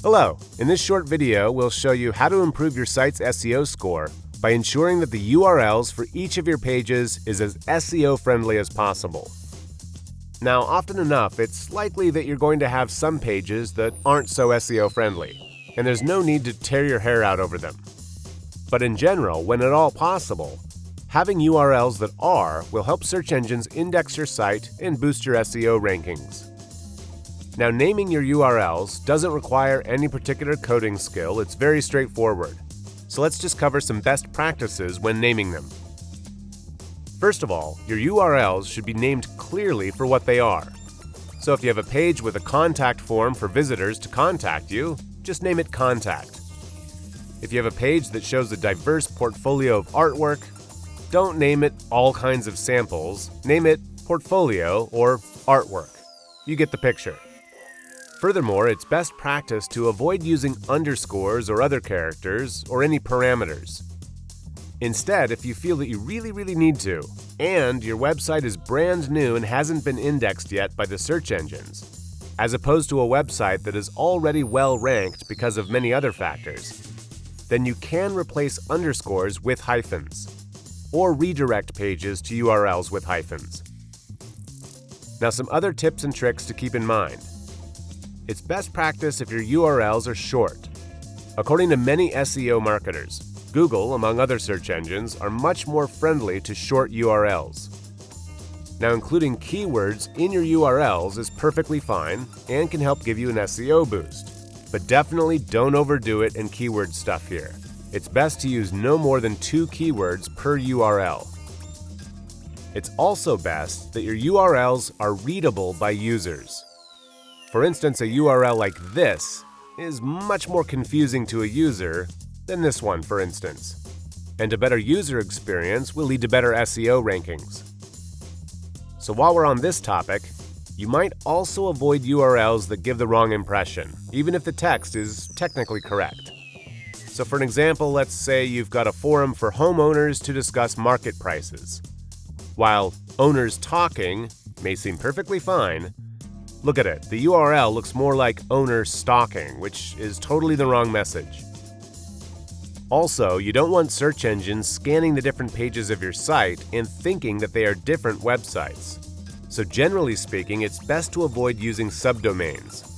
Hello, in this short video, we'll show you how to improve your site's SEO score by ensuring that the URLs for each of your pages is as SEO-friendly as possible. Now, often enough, it's likely that you're going to have some pages that aren't so SEO-friendly, and there's no need to tear your hair out over them. But in general, when at all possible, having URLs that are will help search engines index your site and boost your SEO rankings. Now, naming your URLs doesn't require any particular coding skill, it's very straightforward. So let's just cover some best practices when naming them. First of all, your URLs should be named clearly for what they are. So if you have a page with a contact form for visitors to contact you, just name it Contact. If you have a page that shows a diverse portfolio of artwork, don't name it All Kinds of Samples, name it Portfolio or Artwork. You get the picture. Furthermore, it's best practice to avoid using underscores or other characters or any parameters. Instead, if you feel that you really need to, and your website is brand new and hasn't been indexed yet by the search engines, as opposed to a website that is already well ranked because of many other factors, then you can replace underscores with hyphens, or redirect pages to URLs with hyphens. Now, some other tips and tricks to keep in mind. It's best practice if your URLs are short. According to many SEO marketers, Google, among other search engines, are much more friendly to short URLs. Now, including keywords in your URLs is perfectly fine and can help give you an SEO boost. But definitely don't overdo it in keyword stuff here. It's best to use no more than 2 keywords per URL. It's also best that your URLs are readable by users. For instance, a URL like this is much more confusing to a user than this one, for instance. And a better user experience will lead to better SEO rankings. So while we're on this topic, you might also avoid URLs that give the wrong impression, even if the text is technically correct. So for an example, let's say you've got a forum for homeowners to discuss market prices. While owners talking may seem perfectly fine, look at it, the URL looks more like owner stalking, which is totally the wrong message. Also, you don't want search engines scanning the different pages of your site and thinking that they are different websites. So generally speaking, it's best to avoid using subdomains,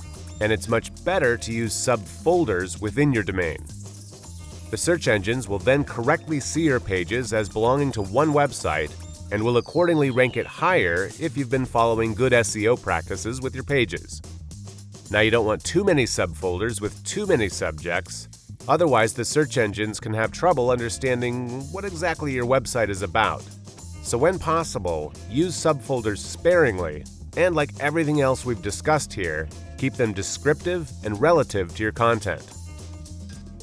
and it's much better to use subfolders within your domain. The search engines will then correctly see your pages as belonging to one website and will accordingly rank it higher if you've been following good SEO practices with your pages. Now, you don't want too many subfolders with too many subjects, otherwise the search engines can have trouble understanding what exactly your website is about. So when possible, use subfolders sparingly, and like everything else we've discussed here, keep them descriptive and relative to your content.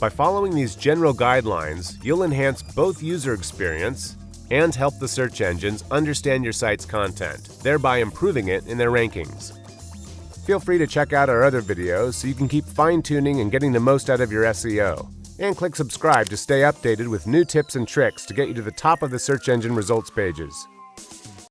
By following these general guidelines, you'll enhance both user experience and help the search engines understand your site's content, thereby improving it in their rankings. Feel free to check out our other videos so you can keep fine-tuning and getting the most out of your SEO. And click subscribe to stay updated with new tips and tricks to get you to the top of the search engine results pages.